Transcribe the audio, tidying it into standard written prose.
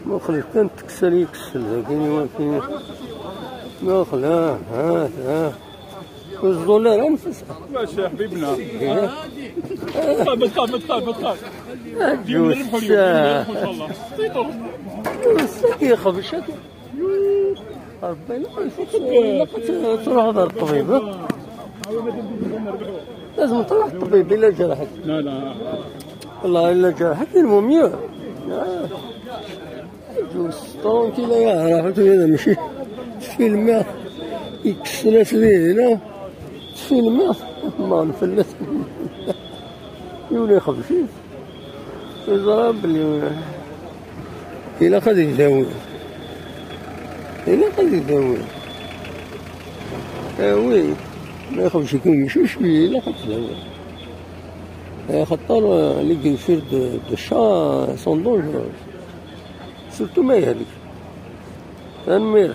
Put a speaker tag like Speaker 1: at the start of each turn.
Speaker 1: ما خليت كان تكسل يكسل لكن ما كاين ما خلاه. ها كوز دولار نفسها
Speaker 2: ماشي يا حبيبنا. بتخاف
Speaker 1: جوز ساعة كيخبش ربي لقد تروح دار الطبيب. لازم تروح الطبيب إلا جرحك.
Speaker 2: لا
Speaker 1: والله إلا جرحك الموميا جوز طون كيلا يعرف هذا ماشي فيلم يكسلات ليه هنا فيلم ما نفلت يولي خبشين يضرب اللي إلا قد يداوي وي ما يخرج يكون مشوش فيه إلا قد يداوي خاطر اللي كيفير دو شا سون دونجروز سورتو ما هذيك المير